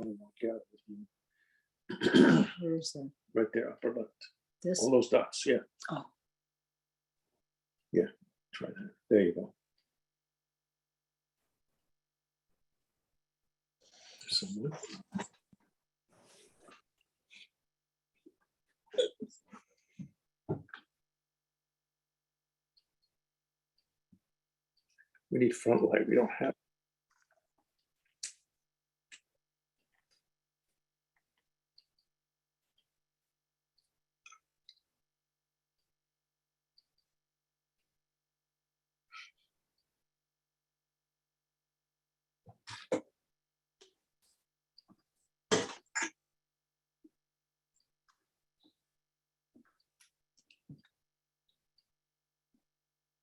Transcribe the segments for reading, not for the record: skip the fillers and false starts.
want to walk out with you. Where's that? Right there, upper left. This? All those dots, yeah. Oh. Yeah, try that. There you go. Someone. We need front light. We don't have.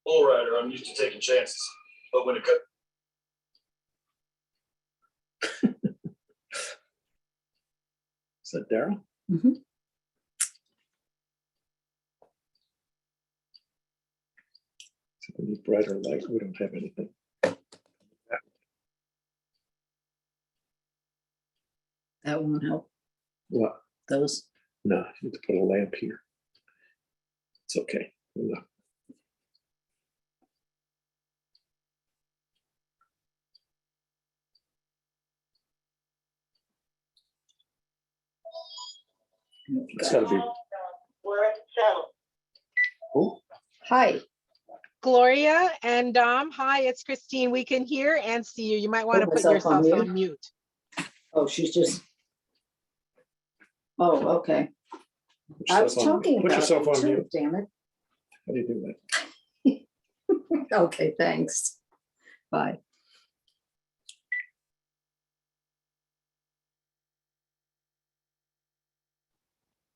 Bull rider, I'm used to taking chances, but when it comes. Is that Daryl? Mm-hmm. So we need brighter light. We don't have anything. That won't help. What? Those. No, you need to put a lamp here. It's okay. No. It's gotta be. Oh, Hi. Gloria and Dom, hi, it's Christine. We can hear and see you. You might want to Put put myself on yourself on mute. Oh, she's just. Oh, okay. put I was yourself on- talking Put about yourself you on too, mute. damn it. How do you do that? Okay, thanks. Bye.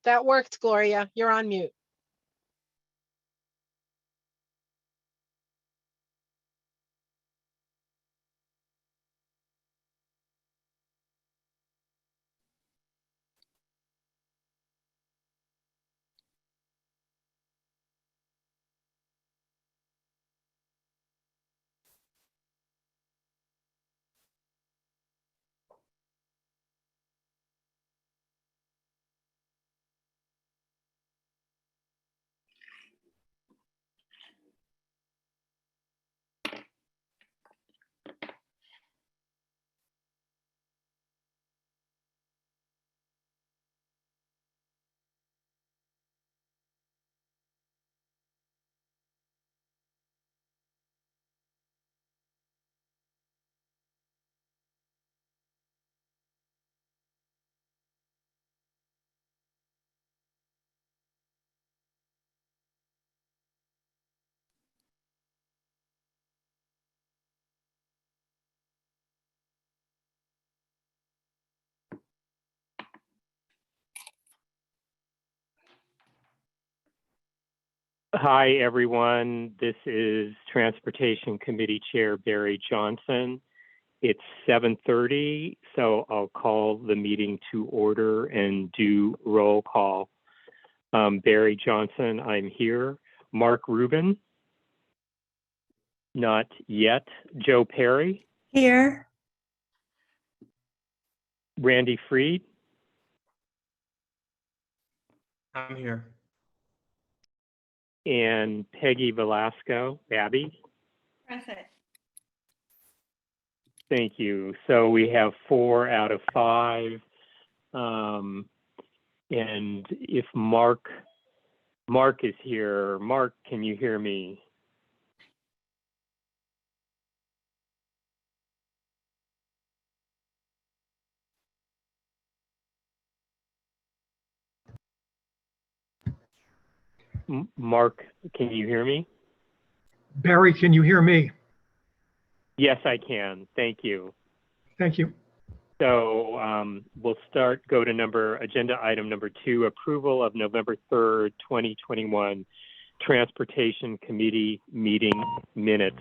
That worked, Gloria. You're on mute. Hi, everyone. This is Transportation Committee Chair Barry Johnson. It's 7:30, so I'll call the meeting to order and do roll call. Barry Johnson, I'm here. Mark Rubin? Not yet. Joe Perry? Here. Randy Freed? I'm here. And Peggy Velasco. Abby? Present. Thank you. So we have 4 out of 5. And if Mark is here, Mark, can you hear me? Mark, can you hear me? Barry, can you hear me? Yes, I can. Thank you. Thank you. So we'll go to agenda item number 2, approval of November 3rd, 2021 Transportation Committee meeting minutes.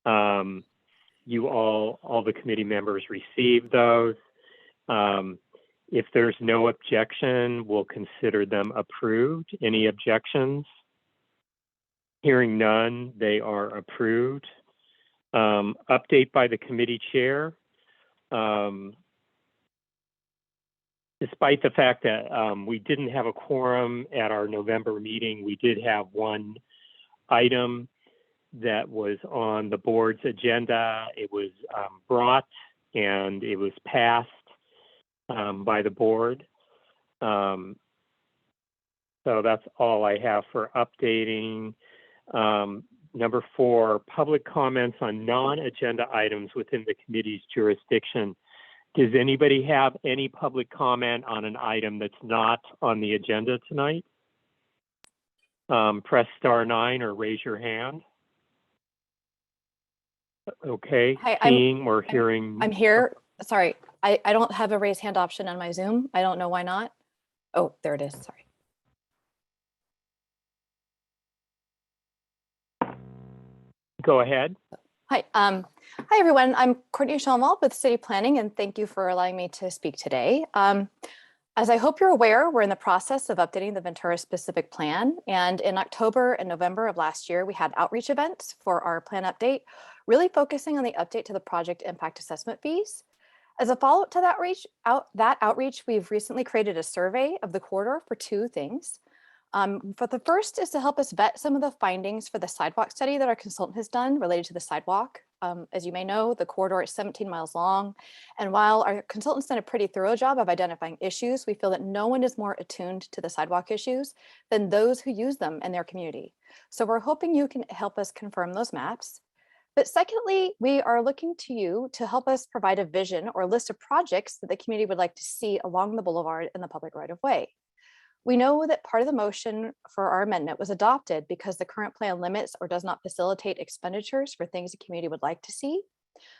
You all the committee members received those. If there's no objection, we'll consider them approved. Any objections? Hearing none, they are approved. Update by the committee chair. despite the fact that we didn't have a quorum at our November meeting, we did have one item that was on the board's agenda. It was brought and it was passed by the board. So that's all I have for updating. Number 4, public comments on non-agenda items within the committee's jurisdiction. Does anybody have any public comment on an item that's not on the agenda tonight? Press *9 or raise your hand. Okay, Hi, seeing or hearing. I'm here. Sorry, I don't have a raise hand option on my Zoom. I don't know why not. Oh, there it is. Sorry. Go ahead. Hi, hi everyone. I'm Courtney Schoenwald with City Planning, and thank you for allowing me to speak today. As I hope you're aware, we're in the process of updating the Ventura specific plan. And in October and November of last year, we had outreach events for our plan update, really focusing on the update to the project impact assessment fees. As a follow-up to that outreach, we've recently created a survey of the corridor for 2 things. But the first is to help us vet some of the findings for the sidewalk study that our consultant has done related to the sidewalk. As you may know, the corridor is 17 miles long. And while our consultant's done a pretty thorough job of identifying issues, we feel that no one is more attuned to the sidewalk issues than those who use them in their community. So we're hoping you can help us confirm those maps. But secondly, we are looking to you to help us provide a vision or a list of projects that the community would like to see along the boulevard in the public right of way. We know that part of the motion for our amendment was adopted because the current plan limits or does not facilitate expenditures for things the community would like to see.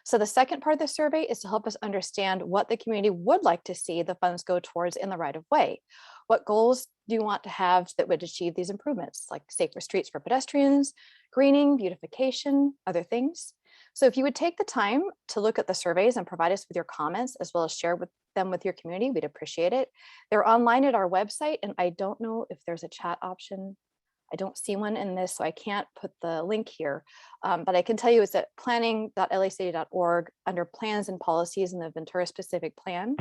So the second part of the survey is to help us understand what the community would like to see the funds go towards in the right of way. What goals do you want to have that would achieve these improvements, like safer streets for pedestrians, greening, beautification, other things? So if you would take the time to look at the surveys and provide us with your comments, as well as share them with your community, we'd appreciate it. They're online at our website, and I don't know if there's a chat option. I don't see one in this, so I can't put the link here. But I can tell you it's at planning.lacity.org under plans and policies in the Ventura specific plan.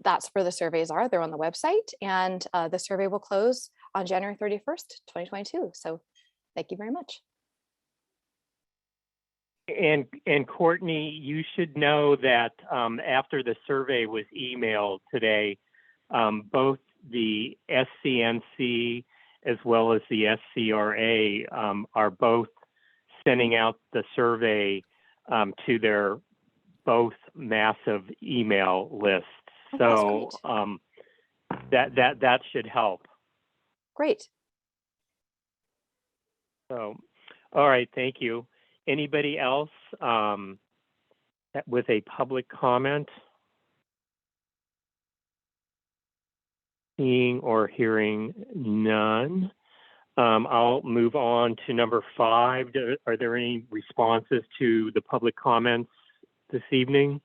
That's where the surveys are. They're on the website, and the survey will close on January 31st, 2022. So thank you very much. And Courtney, you should know that after the survey was emailed today, both the SCNC as well as the SCRA are both sending out the survey to their both massive email lists. Oh, so that should help. Great. So, all right, thank you. Anybody else with a public comment? Seeing or hearing none. I'll move on to number 5. Are there any responses to the public comments this evening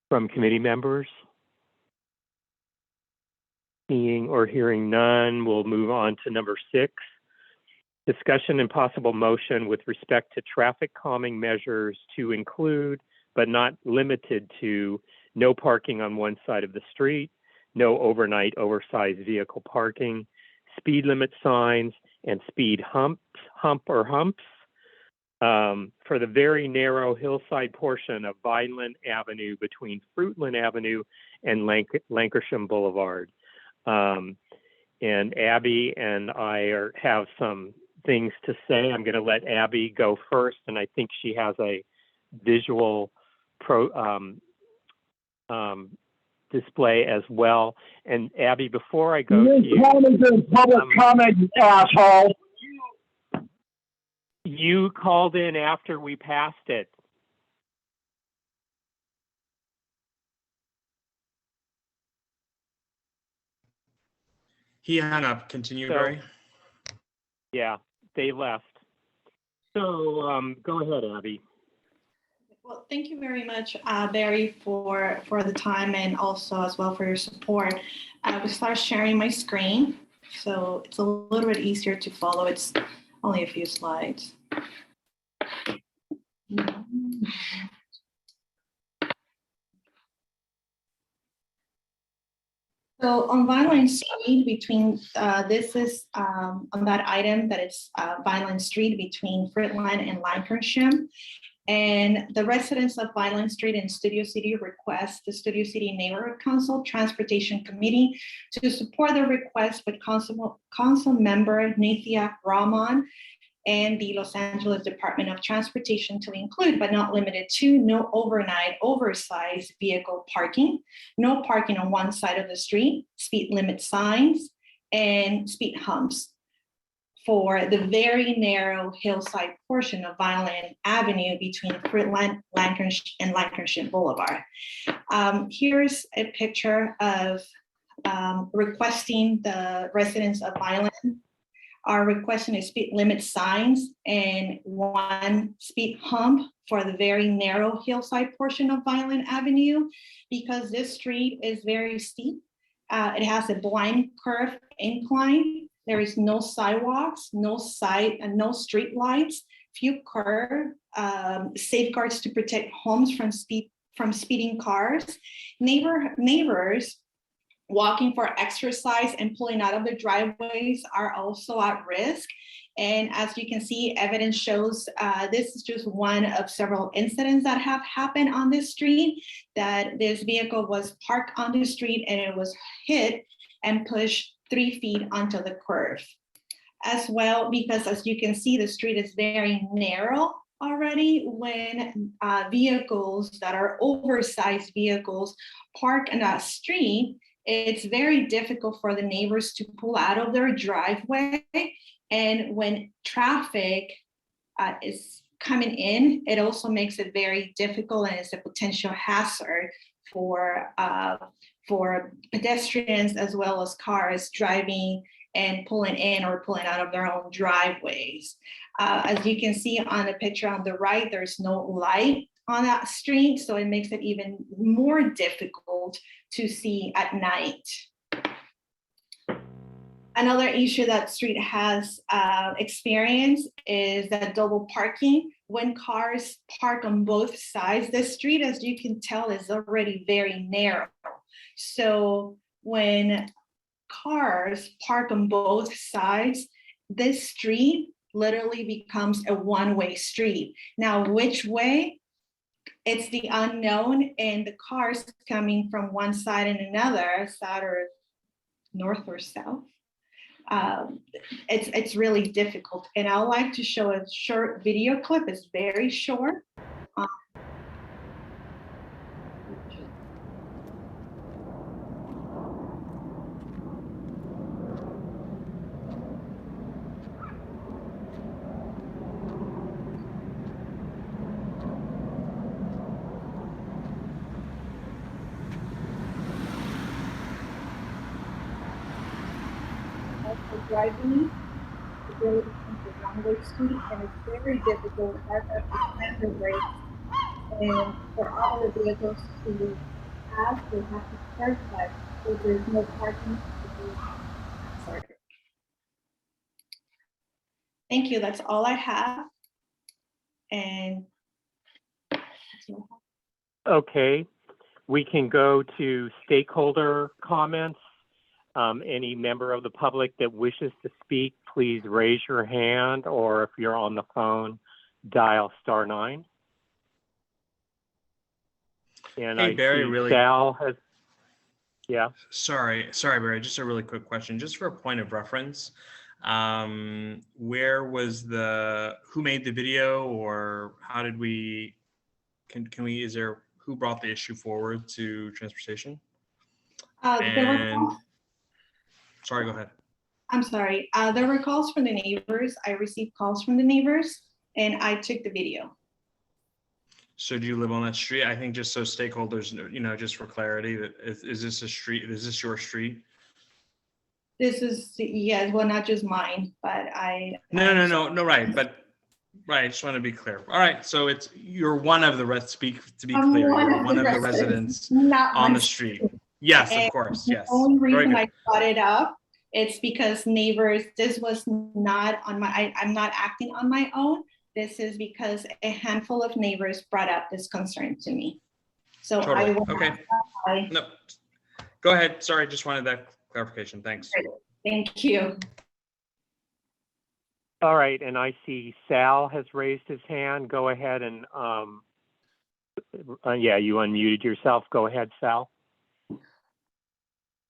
from committee members? Seeing or hearing none, we'll move on to number 6. Discussion and possible motion with respect to traffic calming measures to include, but not limited to, no parking on one side of the street, no overnight oversized vehicle parking, speed limit signs, and speed humps for the very narrow hillside portion of Vineland Avenue between Fruitland Avenue and Lancashire Boulevard. And Abby and I have some things to say. I'm going to let Abby go first, and I think she has a visual display as well. And Abby, before I go to you, public comment, you asshole. You called in after we passed it. He hung up. Continue, So- Barry. Yeah, they left. So go ahead, Abby. Well, thank you very much, Barry, for the time and also as well for your support. I will start sharing my screen, so it's a little bit easier to follow. It's only a few slides. So on Vineland Street between, this is on that item that it's Vineland Street between Fritland and Lancashire. And the residents of Vineland Street in Studio City request the Studio City Neighborhood Council Transportation Committee to support the request with Council Member Nathia Rahman and the Los Angeles Department of Transportation to include, but not limited to, no overnight oversized vehicle parking, no parking on one side of the street, speed limit signs, and speed humps for the very narrow hillside portion of Vineland Avenue between Fritland, Lancashire, and Lancashire Boulevard. Here's a picture of requesting the residents of Vineland are requesting a speed limit signs and one speed hump for the very narrow hillside portion of Vineland Avenue, because this street is very steep. It has a blind curve incline. There is no sidewalks, no street lights, few curb safeguards to protect homes from speeding cars. Neighbors walking for exercise and pulling out of the driveways are also at risk. And as you can see, evidence shows this is just one of several incidents that have happened on this street, that this vehicle was parked on the street and it was hit and pushed 3 feet onto the curve. As well, because as you can see, the street is very narrow already. When vehicles that are oversized vehicles park in that street, it's very difficult for the neighbors to pull out of their driveway. And when traffic is coming in, it also makes it very difficult, and it's a potential hazard for pedestrians as well as cars driving and pulling in or pulling out of their own driveways. As you can see on the picture on the right, there's no light on that street, so it makes it even more difficult to see at night. Another issue that street has experienced is that double parking. When cars park on both sides, the street, as you can tell, is already very narrow. So when cars park on both sides, this street literally becomes a one-way street. Now, which way? It's the unknown, and the cars coming from one side and another, south or north or south. It's really difficult. And I would like to show a short video clip. It's very short. Driving to go into the one-way street, and it's very difficult as a standard rate. And for other vehicles to pass, they have to turn left, so there's no parking. Sorry. Thank you. That's all I have. And Okay, we can go to stakeholder comments. Any member of the public that wishes to speak, please raise your hand, or if you're on the phone, dial *9. And Hey, I Barry, see really- Sal has, yeah. Sorry, Barry, just a really quick question, just for a point of reference. Where was who made the video, or how did we, who brought the issue forward to transportation? Sorry, go ahead. I'm sorry. There were calls from the neighbors. I received calls from the neighbors, and I took the video. So do you live on that street? I think just so stakeholders, just for clarity, that is this a street? Is this your street? This is, yes, well, not just mine, but No, right. But right, I just want to be clear. All right, so you're one of the you're one of the residents on the street. Yes, of course. Yes. The only reason I brought it up, it's because neighbors, this was not on I'm not acting on my own. This is because a handful of neighbors brought up this concern to me. So Totally. I will. Okay. No. Go ahead. Sorry, just wanted that clarification. Thanks. Thank you. All right, and I see Sal has raised his hand. Go ahead and, yeah, you unmuted yourself. Go ahead, Sal.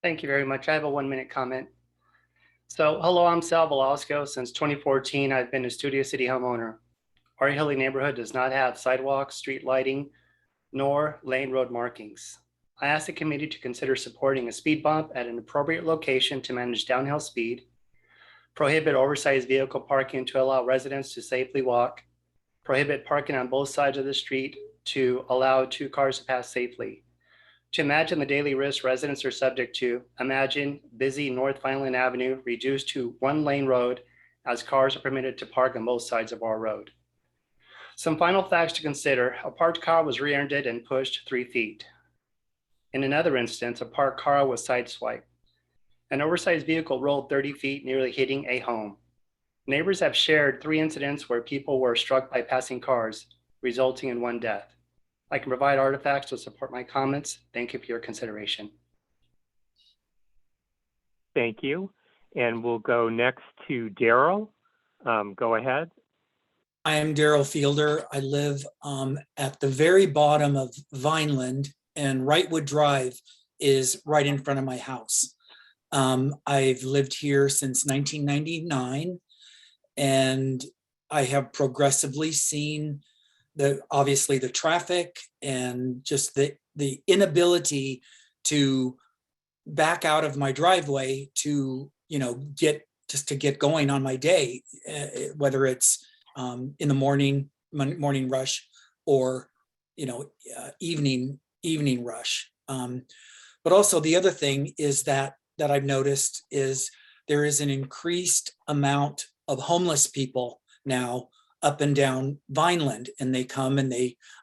Thank you very much. I have a 1-minute comment. So, hello, I'm Sal Velasco. Since 2014, I've been a Studio City homeowner. Our Hilly neighborhood does not have sidewalks, street lighting, nor lane road markings. I asked the committee to consider supporting a speed bump at an appropriate location to manage downhill speed, prohibit oversized vehicle parking to allow residents to safely walk, prohibit parking on both sides of the street to allow 2 cars to pass safely. To imagine the daily risks residents are subject to, imagine busy North Vineland Avenue reduced to 1-lane road as cars are permitted to park on both sides of our road. Some final facts to consider: a parked car was rear-ended and pushed 3 feet. In another instance, a parked car was sideswiped. An oversized vehicle rolled 30 feet, nearly hitting a home. Neighbors have shared 3 incidents where people were struck by passing cars, resulting in 1 death. I can provide artifacts to support my comments. Thank you for your consideration. Thank you. And we'll go next to Daryl. Go ahead. I am Daryl Fielder. I live at the very bottom of Vineland, and Wrightwood Drive is right in front of my house. I've lived here since 1999, and I have progressively seen obviously the traffic and just the inability to back out of my driveway to, get going on my day, whether it's in the morning rush or, evening rush. But also the other thing is that I've noticed is there is an increased amount of homeless people now up and down Vineland, and they come and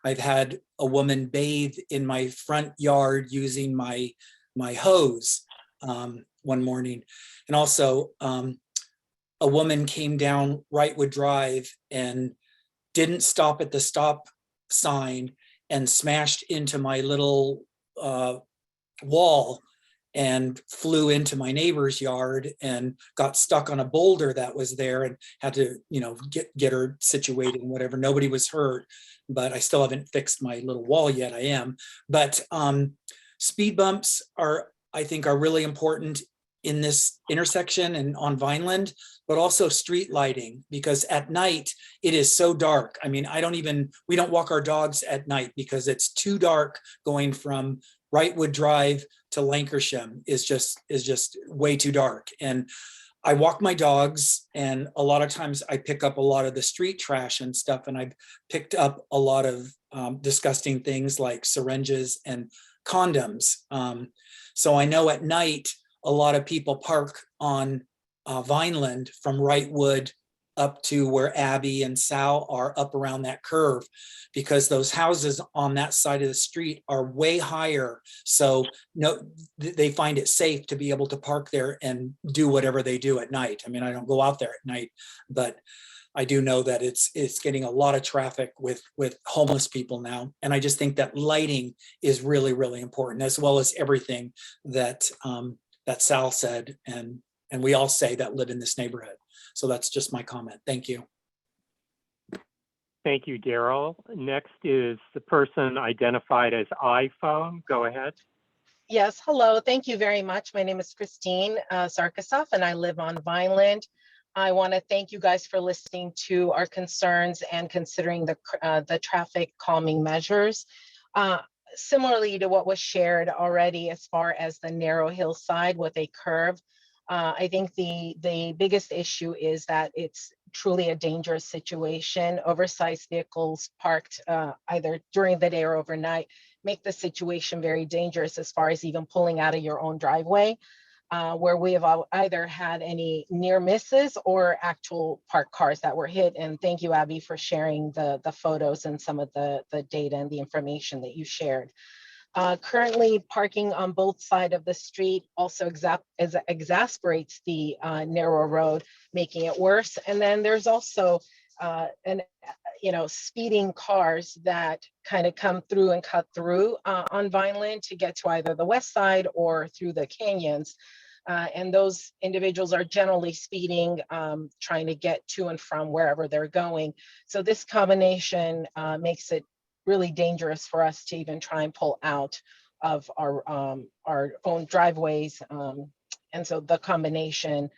I've had a woman bathe in my front yard using my hose one morning. And also a woman came down Wrightwood Drive and didn't stop at the stop sign and smashed into my little wall and flew into my neighbor's yard and got stuck on a boulder that was there and had to, get her situated and whatever. Nobody was hurt, but I still haven't fixed my little wall yet. I am. But speed bumps I think are really important in this intersection and on Vineland, but also street lighting, because at night it is so dark. I mean, we don't walk our dogs at night because it's too dark. Going from Wrightwood Drive to Lancashire is just way too dark. And I walk my dogs, and a lot of times I pick up a lot of the street trash and stuff, and I've picked up a lot of disgusting things like syringes and condoms. So I know at night a lot of people park on Vineland from Wrightwood up to where Abby and Sal are, up around that curve, because those houses on that side of the street are way higher. So they find it safe to be able to park there and do whatever they do at night. I mean, I don't go out there at night, but I do know that it's getting a lot of traffic with homeless people now. And I just think that lighting is really, really important, as well as everything that Sal said and we all say that live in this neighborhood. So that's just my comment. Thank you. Thank you, Daryl. Next is the person identified as iPhone. Go ahead. Yes, hello. Thank you very much. My name is Christine Sarkisov, and I live on Vineland. I want to thank you guys for listening to our concerns and considering the traffic calming measures. Similarly to what was shared already as far as the narrow hillside with a curve, I think the biggest issue is that it's truly a dangerous situation. Oversized vehicles parked either during the day or overnight make the situation very dangerous as far as even pulling out of your own driveway, where we have either had any near misses or actual parked cars that were hit. And thank you, Abby, for sharing the photos and some of the data and the information that you shared. Currently, parking on both sides of the street also exasperates the narrow road, making it worse. And then there's also speeding cars that kind of come through and cut through on Vineland to get to either the west side or through the canyons. And those individuals are generally speeding, trying to get to and from wherever they're going. So this combination makes it really dangerous for us to even try and pull out of our own driveways. And so the combination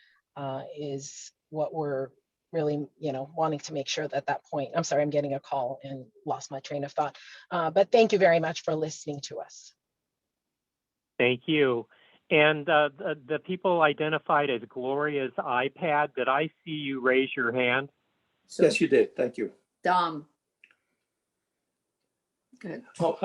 is what we're really, wanting to make sure that point. I'm sorry, I'm getting a call and lost my train of thought. But thank you very much for listening to us. Thank you. And the people identified as Gloria's iPad, did I see you raise your hand? So, Yes, you did. Thank you. Dom. Good. Oh,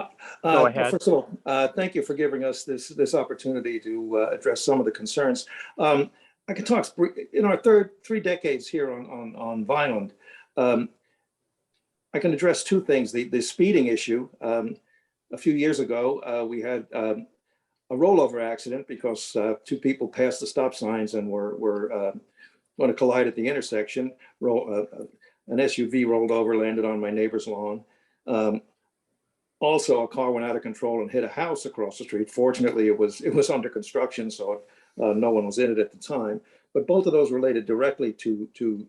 Go ahead. First of all, thank you for giving us this opportunity to address some of the concerns. I can talk in our three decades here on Vineland. I can address two things: the speeding issue. A few years ago, we had a rollover accident because two people passed the stop signs and were going to collide at the intersection. An SUV rolled over, landed on my neighbor's lawn. Also, a car went out of control and hit a house across the street. Fortunately, it was under construction, so no one was in it at the time. But both of those related directly to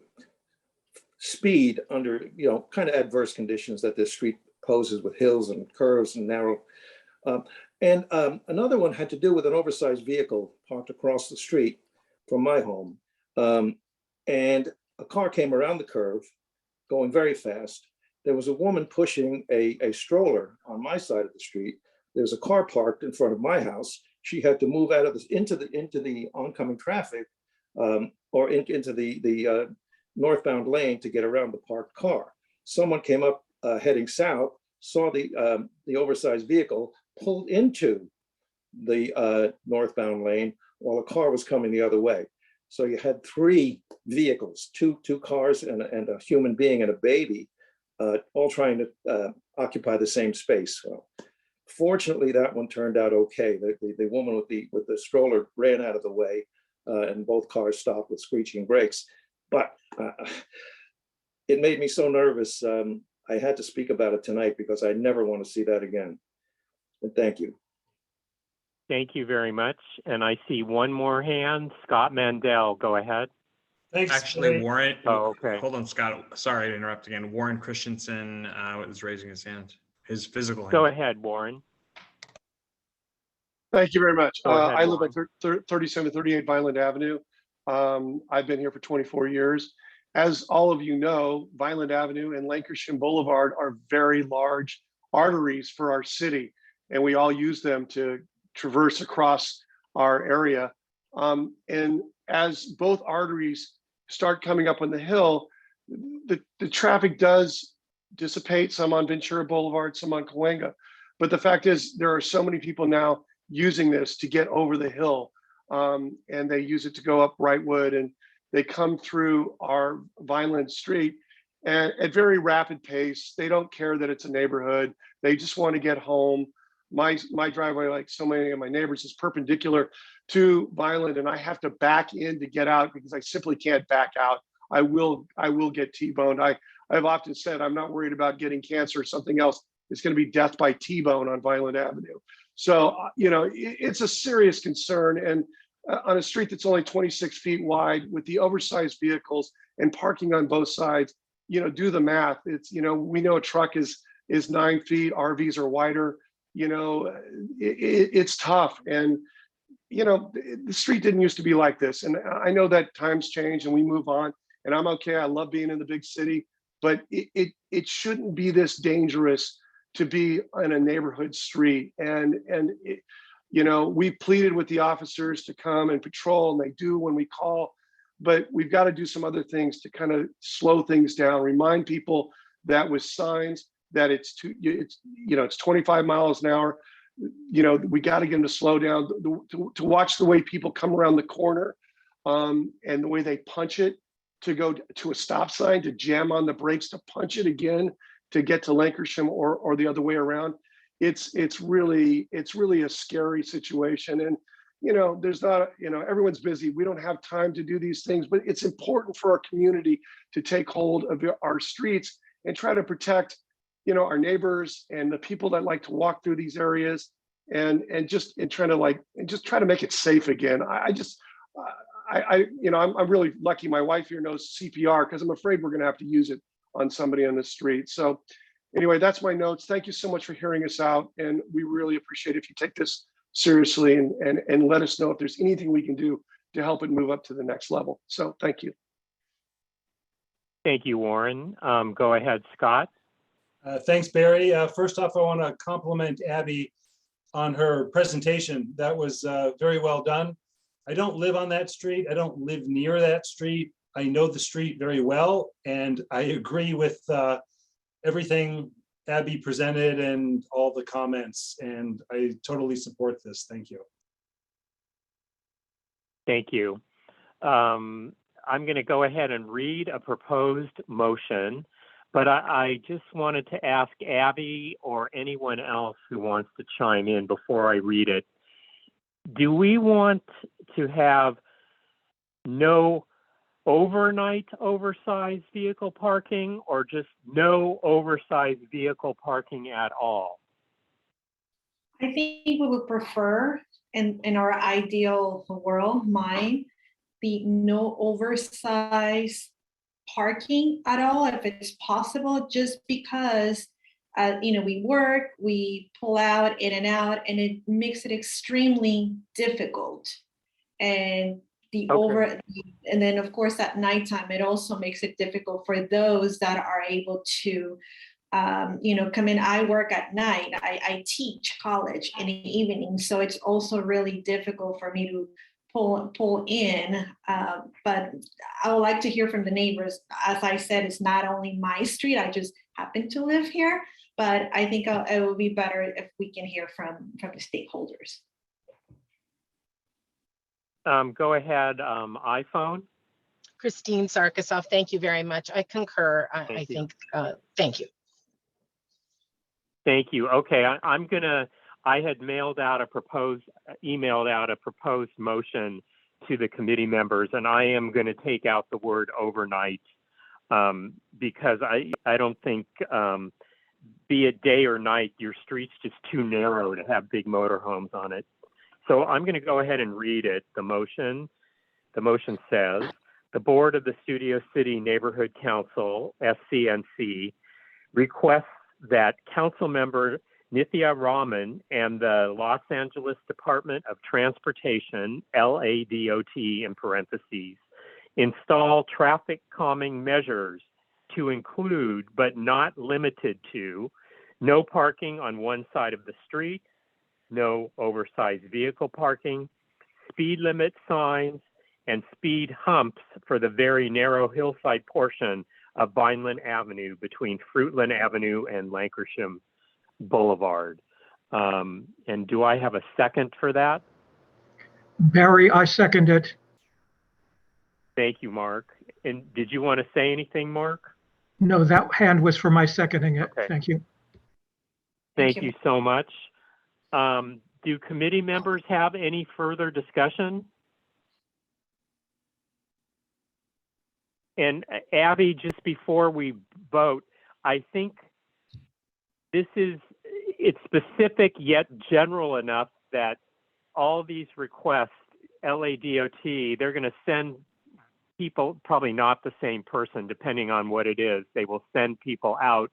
speed under kind of adverse conditions that this street poses with hills and curves and narrow. And another one had to do with an oversized vehicle parked across the street from my home. And a car came around the curve going very fast. There was a woman pushing a stroller on my side of the street. There's a car parked in front of my house. She had to move out of this into the oncoming traffic or into the northbound lane to get around the parked car. Someone came up heading south, saw the oversized vehicle, pulled into the northbound lane while a car was coming the other way. So you had three vehicles, two cars and a human being and a baby, all trying to occupy the same space. So fortunately, that one turned out okay. The woman with the stroller ran out of the way, and both cars stopped with screeching brakes. But it made me so nervous. I had to speak about it tonight because I never want to see that again. And thank you. Thank you very much. And I see one more hand. Scott Mandel, go ahead. Thanks. Actually, Warren. Oh, okay. Hold on, Scott. Sorry to interrupt again. Warren Christensen is raising his hand. His physical hand. Go ahead, Warren. Thank you very much. Go ahead, I live Warren. at 3738 Vineland Avenue. I've been here for 24 years. As all of you know, Vineland Avenue and Lancashire Boulevard are very large arteries for our city, and we all use them to traverse across our area. And as both arteries start coming up on the hill, the traffic does dissipate, some on Ventura Boulevard, some on Cahuenga. But the fact is, there are so many people now using this to get over the hill, and they use it to go up Wrightwood, and they come through our Vineland Street and at very rapid pace. They don't care that it's a neighborhood. They just want to get home. My driveway, like so many of my neighbors, is perpendicular to Vineland, and I have to back in to get out because I simply can't back out. I will get T-boned. I've often said I'm not worried about getting cancer or something else. It's going to be death by T-bone on Vineland Avenue. So, it's a serious concern. And on a street that's only 26 feet wide with the oversized vehicles and parking on both sides, do the math. It's, we know a truck is 9 feet, RVs are wider, it's tough. And, the street didn't used to be like this. And I know that times change and we move on, and I'm okay. I love being in the big city, but it shouldn't be this dangerous to be in a neighborhood street. And we pleaded with the officers to come and patrol, and they do when we call, but we've got to do some other things to kind of slow things down, remind people that with signs that it's 25 miles an hour. We got to get them to slow down, to watch the way people come around the corner, and the way they punch it to go to a stop sign, to jam on the brakes, to punch it again, to get to Lancashire or the other way around. It's really a scary situation. And, there's not, everyone's busy. We don't have time to do these things, but it's important for our community to take hold of our streets and try to protect, our neighbors and the people that like to walk through these areas, and try to make it safe again. I'm really lucky. My wife here knows CPR, because I'm afraid we're going to have to use it on somebody on the street. So anyway, that's my notes. Thank you so much for hearing us out. And we really appreciate if you take this seriously and let us know if there's anything we can do to help it move up to the next level. So thank you. Thank you, Warren. Go ahead, Scott. Thanks, Barry. First off, I want to compliment Abby on her presentation. That was very well done. I don't live on that street. I don't live near that street. I know the street very well, and I agree with everything Abby presented and all the comments, and I totally support this. Thank you. Thank you. I'm going to go ahead and read a proposed motion, but I just wanted to ask Abby or anyone else who wants to chime in before I read it. Do we want to have no overnight oversized vehicle parking, or just no oversized vehicle parking at all? I think we would prefer, in our ideal world, be no oversized parking at all, if it's possible, just because we work, we pull out in and out, and it makes it extremely difficult. And and then of course at nighttime, it also makes it difficult for those that are able to come in. I work at night. I teach college in the evening, so it's also really difficult for me to pull in. But I would like to hear from the neighbors. As I said, it's not only my street. I just happen to live here, but I think it would be better if we can hear from the stakeholders. Go ahead, iPhone. Christine Sarkisoff, thank you very much. I concur. I think, thank you. Thank you. Okay, I had emailed out a proposed motion to the committee members, and I am going to take out the word overnight because I don't think, be it day or night, your street's just too narrow to have big motorhomes on it. So I'm going to go ahead and read it. The motion says, the Board of the Studio City Neighborhood Council, SCNC, requests that Council Member Nithya Raman and the Los Angeles Department of Transportation, LADOT in parentheses, install traffic calming measures to include, but not limited to, no parking on one side of the street, no oversized vehicle parking, speed limit signs, and speed humps for the very narrow hillside portion of Vineland Avenue between Fruitland Avenue and Lankershim Boulevard. And do I have a second for that? Barry, I second it. Thank you, Mark. And did you want to say anything, Mark? No, that hand was for my seconding it. Okay. Thank you. Thank you so much. Do committee members have any further discussion? And Abby, just before we vote, I think it's specific yet general enough that all these requests, LADOT, they're going to send people, probably not the same person, depending on what it is. They will send people out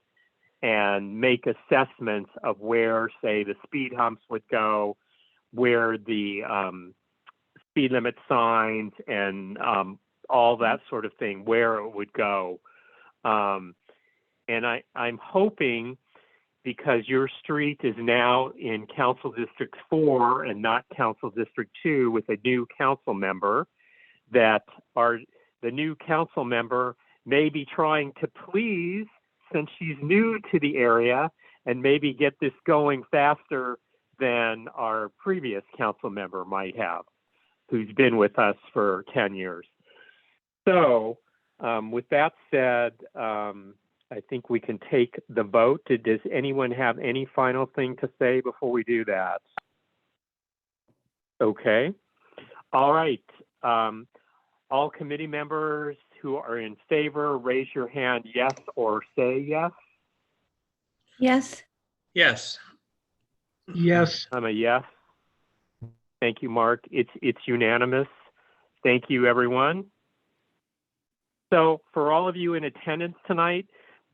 and make assessments of where, say, the speed humps would go, where the speed limit signs and all that sort of thing, where it would go. And I'm hoping, because your street is now in Council District 4 and not Council District 2 with a new council member, that the new council member may be trying to please, since she's new to the area, and maybe get this going faster than our previous council member might have, who's been with us for 10 years. So with that said, I think we can take the vote. Does anyone have any final thing to say before we do that? Okay. All right. All committee members who are in favor, raise your hand, yes or say yes. Yes. Yes. Yes. I'm a yes. Thank you, Mark. It's unanimous. Thank you, everyone. So for all of you in attendance tonight,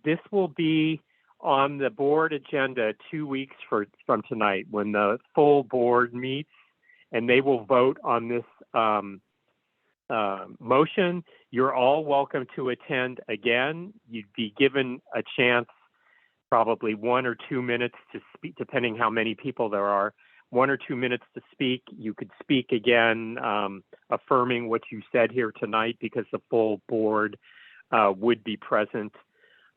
this will be on the board agenda 2 weeks from tonight when the full board meets, and they will vote on this motion. You're all welcome to attend again. You'd be given a chance, probably 1 or 2 minutes to speak, depending how many people there are. 1 or 2 minutes to speak. You could speak again, affirming what you said here tonight, because the full board would be present.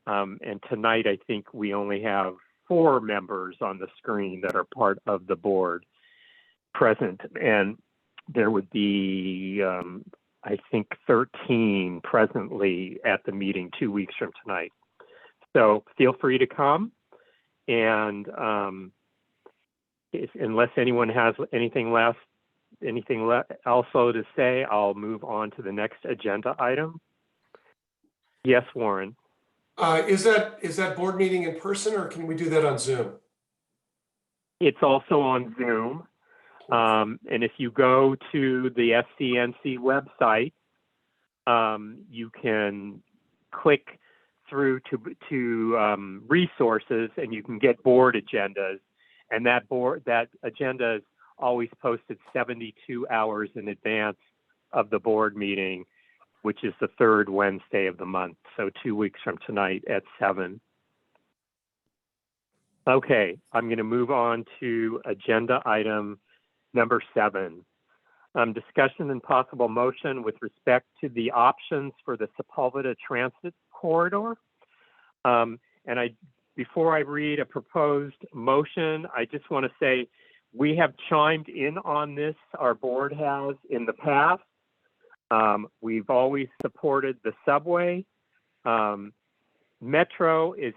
And tonight, I think we only have 4 members on the screen that are part of the board present. And there would be, I think, 13 presently at the meeting 2 weeks from tonight. So feel free to come. And unless anyone has anything else to say, I'll move on to the next agenda item. Yes, Warren. Is that board meeting in person, or can we do that on Zoom? It's also on Zoom. And if you go to the SCNC website, you can click through to resources, and you can get board agendas. And that agenda is always posted 72 hours in advance of the board meeting, which is the 3rd Wednesday of the month. So 2 weeks from tonight at 7. Okay, I'm going to move on to agenda item number 7. Discussion and possible motion with respect to the options for the Sepulveda Transit Corridor. Before I read a proposed motion, I just want to say we have chimed in on this. Our board has in the past. We've always supported the subway. Metro is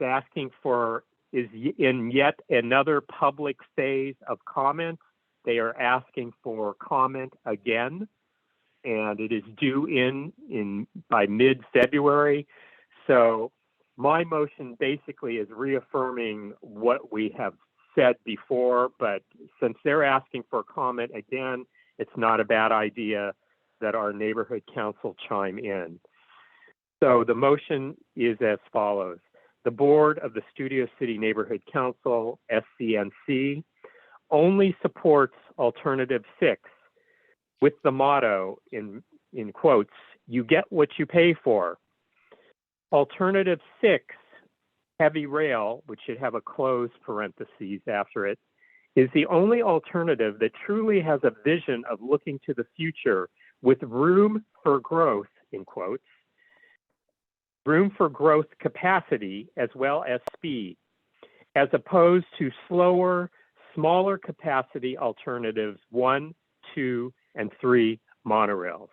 in yet another public phase of comment. They are asking for comment again, and it is due by mid-February. So my motion basically is reaffirming what we have said before, but since they're asking for comment again, it's not a bad idea that our neighborhood council chime in. So the motion is as follows. The board of the Studio City Neighborhood Council, SCNC, only supports alternative 6 with the motto, in quotes, "You get what you pay for." Alternative 6, heavy rail, which should have a closed parentheses after it, is the only alternative that truly has a vision of looking to the future with room for growth, in quotes, room for growth capacity as well as speed, as opposed to slower, smaller capacity alternatives 1, 2, and 3 monorails.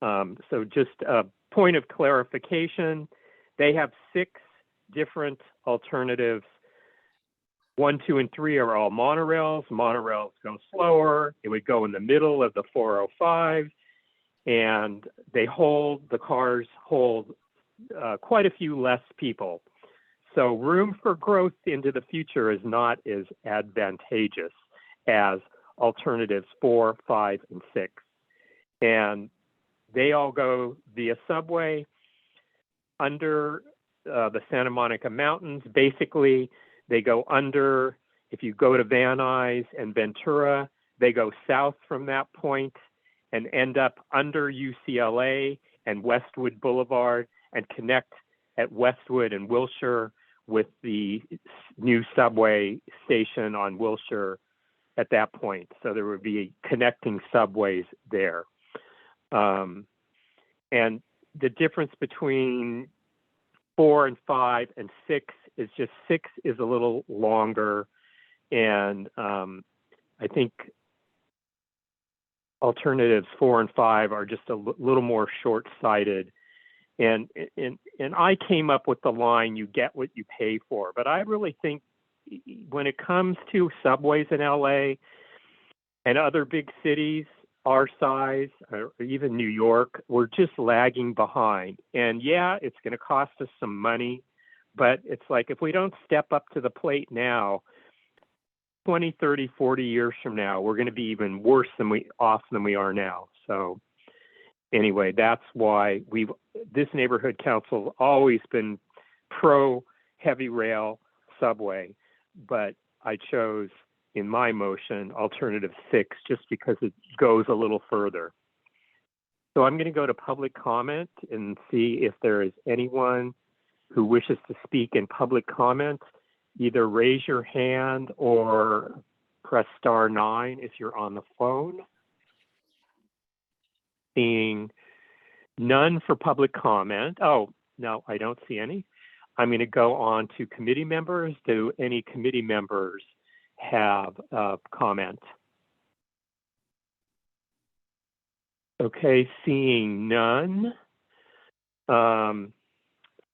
So just a point of clarification, they have 6 different alternatives. 1, 2, and 3 are all monorails. Monorails go slower. It would go in the middle of the 405, and the cars hold quite a few less people. So room for growth into the future is not as advantageous as alternatives 4, 5, and 6. And they all go via subway under the Santa Monica Mountains. Basically, they go under, if you go to Van Nuys and Ventura, they go south from that point and end up under UCLA and Westwood Boulevard and connect at Westwood and Wilshire with the new subway station on Wilshire at that point. So there would be connecting subways there. And the difference between 4 and 5 and 6 is just 6 is a little longer. And I think alternatives 4 and 5 are just a little more short-sighted. And I came up with the line, "You get what you pay for." But I really think when it comes to subways in LA and other big cities, our size, or even New York, we're just lagging behind. And yeah, it's going to cost us some money, but it's like if we don't step up to the plate now, 20, 30, 40 years from now, we're going to be even worse than we are now. So anyway, that's why this neighborhood council has always been pro heavy rail subway, but I chose in my motion alternative 6 just because it goes a little further. So I'm going to go to public comment and see if there is anyone who wishes to speak in public comment. Either raise your hand or press *9 if you're on the phone. Seeing none for public comment. Oh, no, I don't see any. I'm going to go on to committee members. Do any committee members have a comment? Okay, seeing none.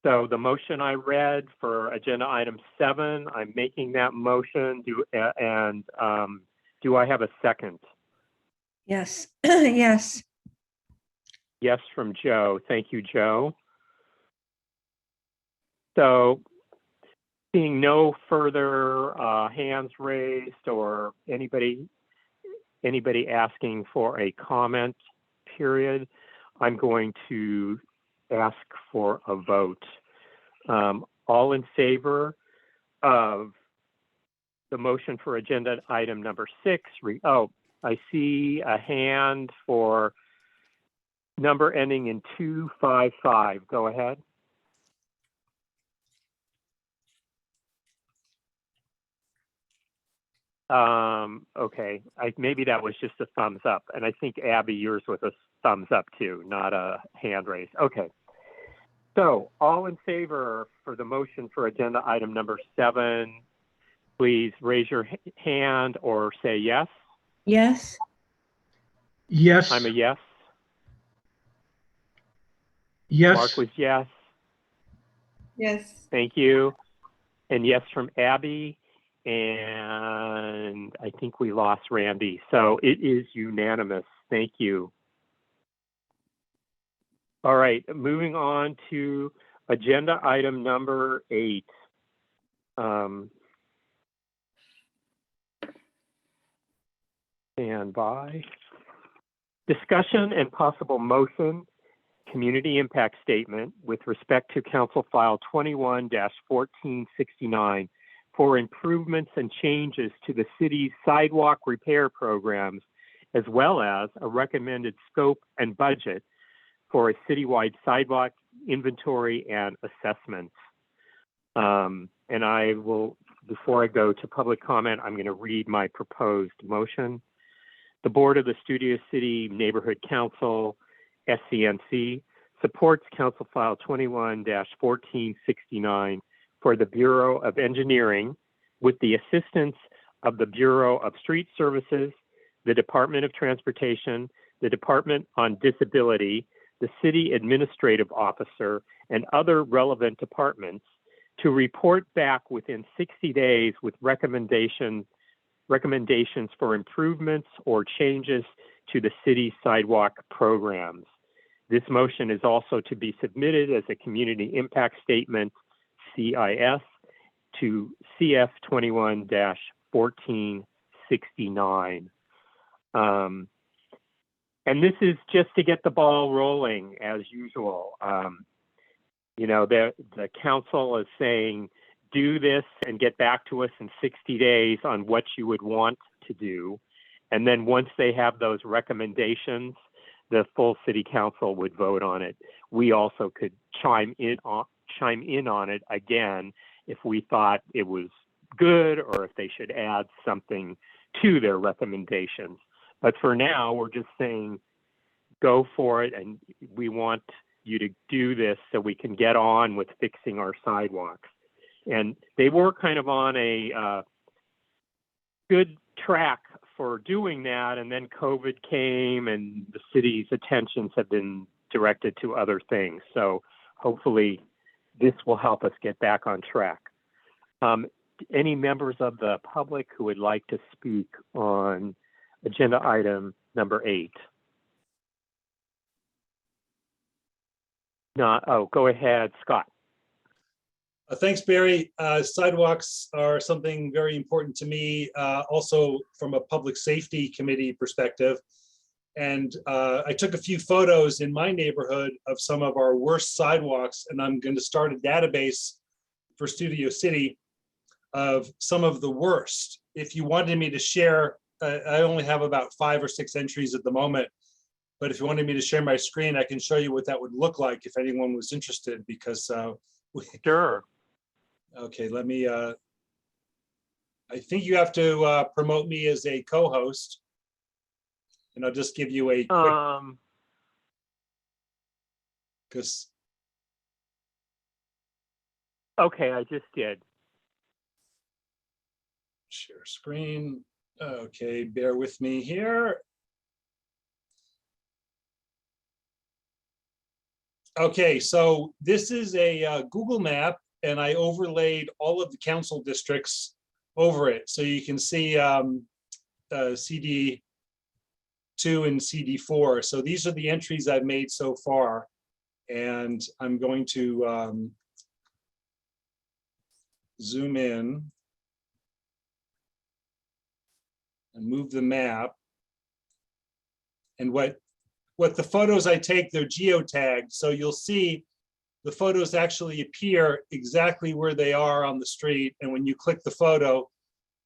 So the motion I read for agenda item 7, I'm making that motion. Do I have a second? Yes. Yes. Yes from Joe. Thank you, Joe. So seeing no further hands raised or anybody asking for a comment period, I'm going to ask for a vote. All in favor of the motion for agenda item number 6? I see a hand for number ending in 255. Go ahead. Okay, maybe that was just a thumbs up. And I think Abby, yours was a thumbs up too, not a hand raise. Okay. So all in favor for the motion for agenda item number 7, please raise your hand or say yes. Yes. Yes. I'm a yes. Yes. Mark was yes. Yes. Thank you. And yes from Abby. And I think we lost Randy. So it is unanimous. Thank you. All right, moving on to agenda item number 8. Stand by. Discussion and possible motion, community impact statement with respect to Council File 21-1469 for improvements and changes to the city's sidewalk repair programs, as well as a recommended scope and budget for a citywide sidewalk inventory and assessment. And I will, before I go to public comment, I'm going to read my proposed motion. The Board of the Studio City Neighborhood Council, SCNC, supports Council File 21-1469 for the Bureau of Engineering with the assistance of the Bureau of Street Services, the Department of Transportation, the Department on Disability, the City Administrative Officer, and other relevant departments to report back within 60 days with recommendations for improvements or changes to the city's sidewalk programs. This motion is also to be submitted as a community impact statement, CIS, to CF 21-1469. And this is just to get the ball rolling as usual. You know, the council is saying, do this and get back to us in 60 days on what you would want to do. And then once they have those recommendations, the full city council would vote on it. We also could chime in on it again if we thought it was good or if they should add something to their recommendations. But for now, we're just saying, go for it, and we want you to do this so we can get on with fixing our sidewalks. And they were kind of on a good track for doing that, and then COVID came and the city's attentions have been directed to other things. So hopefully this will help us get back on track. Any members of the public who would like to speak on agenda item number 8? Not, oh, go ahead, Scott. Thanks, Barry. Sidewalks are something very important to me, also from a public safety committee perspective. And I took a few photos in my neighborhood of some of our worst sidewalks, and I'm going to start a database for Studio City of some of the worst. If you wanted me to share, I only have about 5 or 6 entries at the moment, but if you wanted me to share my screen, I can show you what that would look like if anyone was interested, because sure. Okay, let me, I think you have to promote me as a co-host. And I'll just give you a quick, because. Okay, I just did. Share screen. Okay, bear with me here. Okay, so this is a Google map, and I overlaid all of the council districts over it. So you can see CD2 and CD4. So these are the entries I've made so far. And I'm going to zoom in and move the map. And what the photos I take, they're geotagged. So you'll see the photos actually appear exactly where they are on the street. And when you click the photo,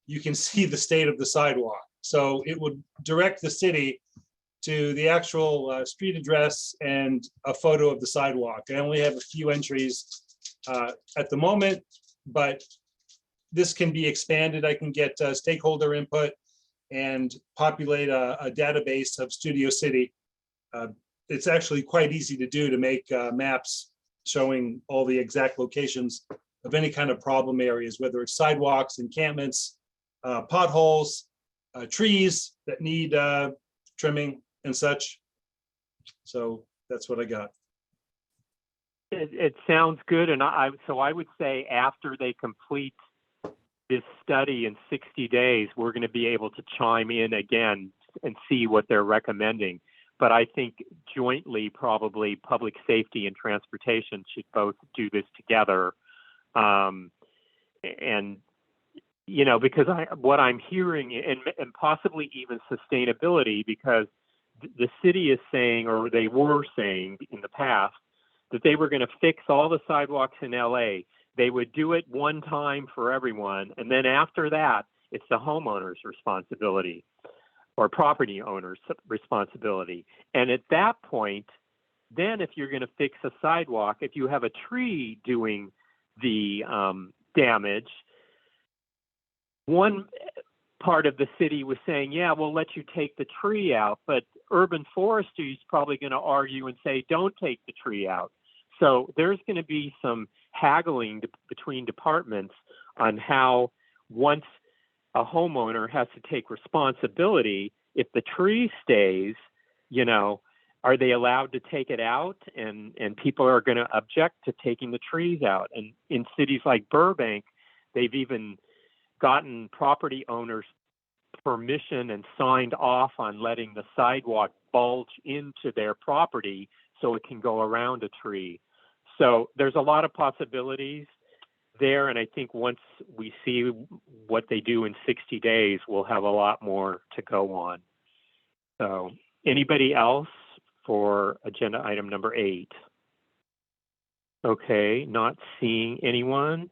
you can see the state of the sidewalk. So it would direct the city to the actual street address and a photo of the sidewalk. I only have a few entries at the moment, but this can be expanded. I can get stakeholder input and populate a database of Studio City. It's actually quite easy to do, to make maps showing all the exact locations of any kind of problem areas, whether it's sidewalks, encampments, potholes, trees that need trimming and such. So that's what I got. It sounds good, and so I would say after they complete this study in 60 days, we're going to be able to chime in again and see what they're recommending. But I think jointly, probably public safety and transportation should both do this together. And, you know, because what I'm hearing, and possibly even sustainability, because the city is saying, or they were saying in the past, that they were going to fix all the sidewalks in LA. They would do it one time for everyone. And then after that, it's the homeowner's responsibility or property owner's responsibility. And at that point, then if you're going to fix a sidewalk, if you have a tree doing the damage, one part of the city was saying, yeah, we'll let you take the tree out, but urban forestry is probably going to argue and say, don't take the tree out. So there's going to be some haggling between departments on how, once a homeowner has to take responsibility, if the tree stays, you know, are they allowed to take it out? And people are going to object to taking the trees out. And in cities like Burbank, they've even gotten property owners permission and signed off on letting the sidewalk bulge into their property so it can go around a tree. So there's a lot of possibilities there. And I think once we see what they do in 60 days, we'll have a lot more to go on. So anybody else for agenda item number 8? Okay, not seeing anyone.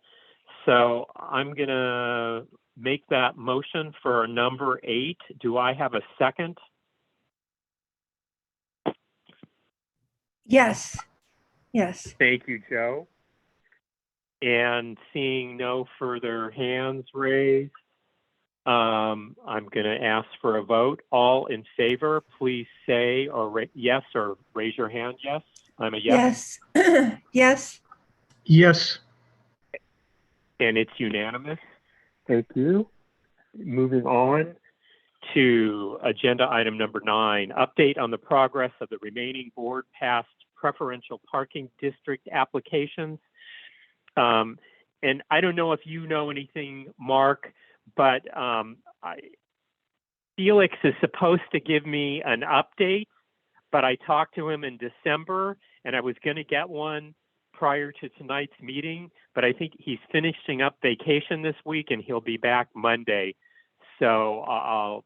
So I'm gonna make that motion for number 8. Do I have a second? Yes. Yes. Thank you, Joe. And seeing no further hands raised, I'm going to ask for a vote. All in favor, please say yes or raise your hand. Yes, I'm a yes. Yes. Yes. Yes. And it's unanimous. Thank you. Moving on to agenda item number 9, update on the progress of the remaining board passed preferential parking district applications. And I don't know if you know anything, Mark, but Felix is supposed to give me an update, but I talked to him in December and I was going to get one prior to tonight's meeting, but I think he's finishing up vacation this week and he'll be back Monday. So I'll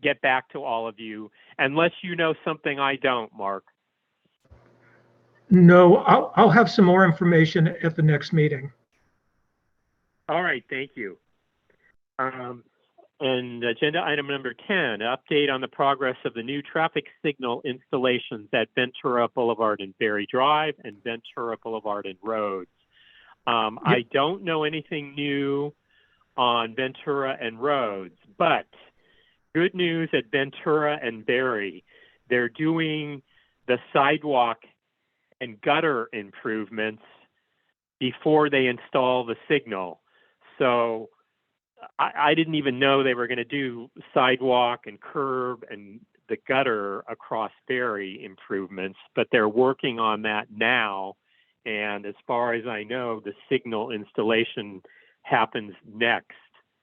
get back to all of you unless you know something I don't, Mark. No, I'll have some more information at the next meeting. All right, thank you. And agenda item number 10, update on the progress of the new traffic signal installations at Ventura Boulevard and Berry Drive and Ventura Boulevard and Rhodes. I don't know anything new on Ventura and Rhodes, but good news at Ventura and Berry. They're doing the sidewalk and gutter improvements before they install the signal. So I didn't even know they were going to do sidewalk and curb and the gutter across Berry improvements, but they're working on that now. And as far as I know, the signal installation happens next,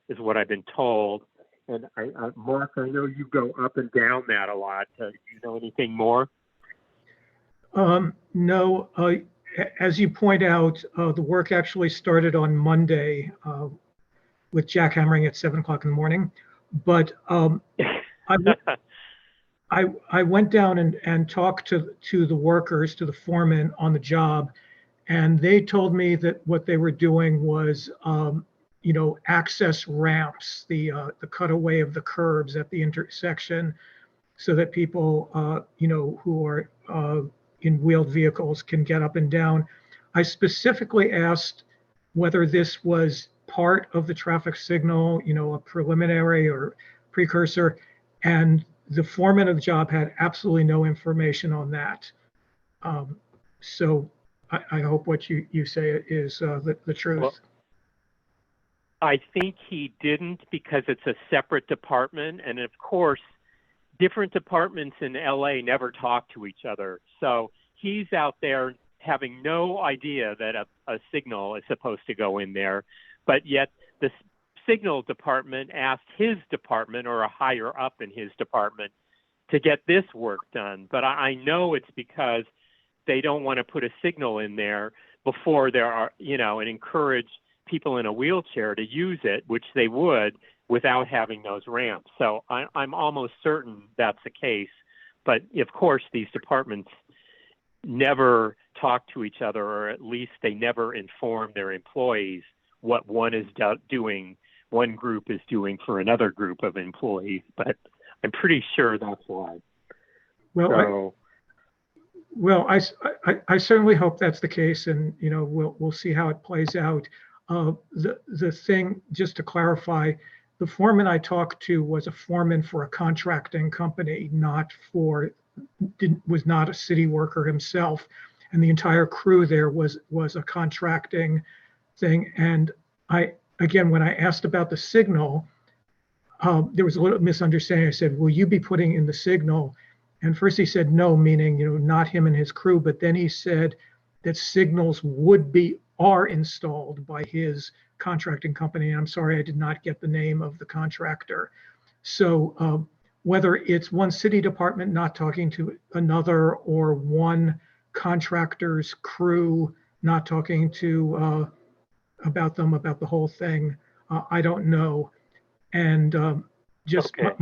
is what I've been told. And Mark, I know you go up and down that a lot. Do you know anything more? No, as you point out, the work actually started on Monday with jackhammering at 7 o'clock in the morning. But I went down and talked to the workers, to the foreman on the job, and they told me that what they were doing was, access ramps, the cutaway of the curbs at the intersection, so that people, who are in wheeled vehicles can get up and down. I specifically asked whether this was part of the traffic signal, a preliminary or precursor, and the foreman of the job had absolutely no information on that. So I hope what you say is the truth. Well, I think he didn't, because it's a separate department. And of course, different departments in LA never talk to each other. So he's out there having no idea that a signal is supposed to go in there, but yet the signal department asked his department or a higher up in his department to get this work done. But I know it's because they don't want to put a signal in there before there are, and encourage people in a wheelchair to use it, which they would without having those ramps. So I'm almost certain that's the case. But of course, these departments never talk to each other, or at least they never inform their employees what one is doing, one group is doing for another group of employees. But I'm pretty sure that's why. Well, I certainly hope that's the case, and we'll see how it plays out. The thing, just to clarify, the foreman I talked to was a foreman for a contracting company, was not a city worker himself, and the entire crew there was a contracting thing. And when I asked about the signal, there was a little misunderstanding. I said, "Will you be putting in the signal?" And first he said no, meaning not him and his crew. But then he said that signals are installed by his contracting company. And I'm sorry, I did not get the name of the contractor. So whether it's one city department not talking to another, or one contractor's crew not talking to about the whole thing, I don't know. And just okay.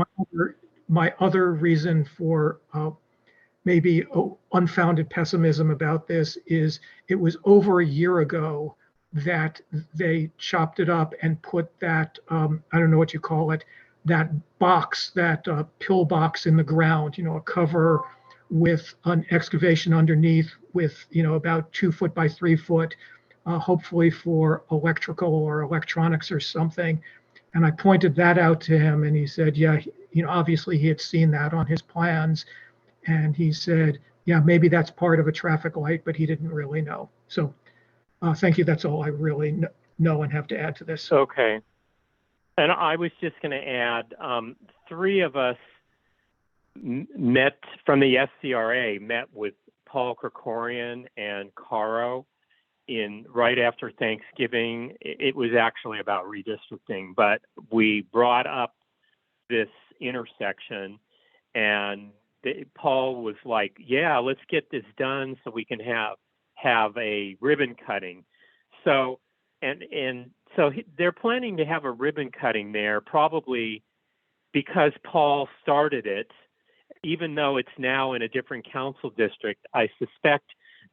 my other reason for maybe unfounded pessimism about this is it was over a year ago that they chopped it up and put that, I don't know what you call it, that box, that pillbox in the ground, a cover with an excavation underneath with, about 2 foot by 3 foot, hopefully for electrical or electronics or something. And I pointed that out to him, and he said, yeah, obviously he had seen that on his plans. And he said, yeah, maybe that's part of a traffic light, but he didn't really know. So thank you. That's all I really know and have to add to this. Okay. And I was just going to add, 3 of us met from the SCRA, met with Paul Krikorian and Caro right after Thanksgiving. It was actually about redistricting, but we brought up this intersection. And Paul was like, yeah, let's get this done so we can have a ribbon cutting. So, they're planning to have a ribbon cutting there, probably because Paul started it, even though it's now in a different council district. I suspect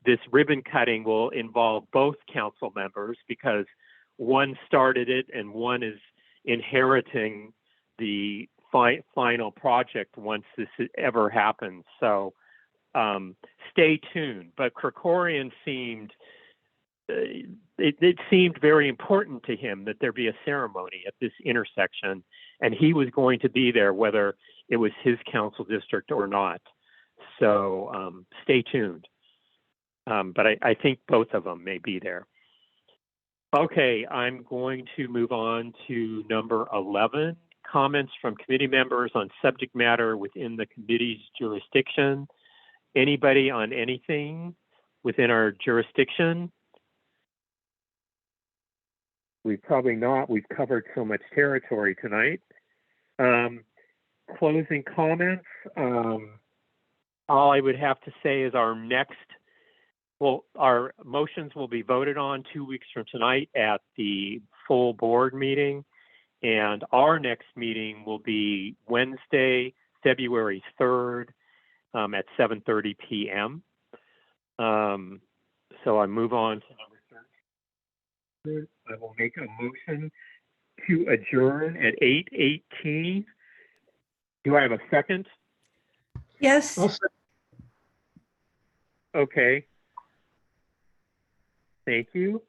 this ribbon cutting will involve both council members because one started it and one is inheriting the final project once this ever happens. So stay tuned. But Krikorian seemed, it seemed very important to him that there be a ceremony at this intersection, and he was going to be there whether it was his council district or not. So stay tuned. But I think both of them may be there. Okay, I'm going to move on to number 11, comments from committee members on subject matter within the committee's jurisdiction. Anybody on anything within our jurisdiction? We've probably not. We've covered so much territory tonight. Closing comments. All I would have to say is our motions will be voted on 2 weeks from tonight at the full board meeting. And our next meeting will be Wednesday, February 3rd at 7:30 p.m. So I move on to number 13. I will make a motion to adjourn at 8:18. Do I have a second? Yes. Okay. Thank you.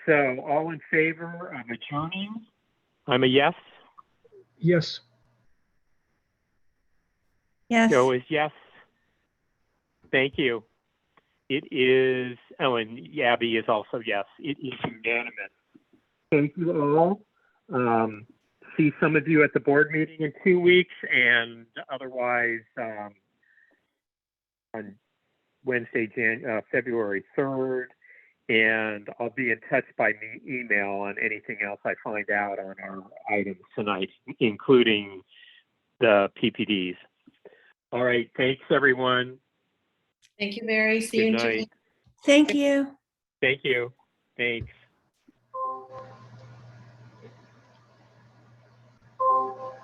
So all in favor of adjourning? I'm a yes. Yes. Yes. Joe is yes. Thank you. It is, oh, and Abby is also yes. It is unanimous. Thank you all. See some of you at the board meeting in 2 weeks, and otherwise on Wednesday, February 3rd. And I'll be in touch by email on anything else I find out on our items tonight, including the PPDs. All right, thanks everyone. Thank you, Barry. See you in 2 weeks. Thank you. Thank you. Thanks.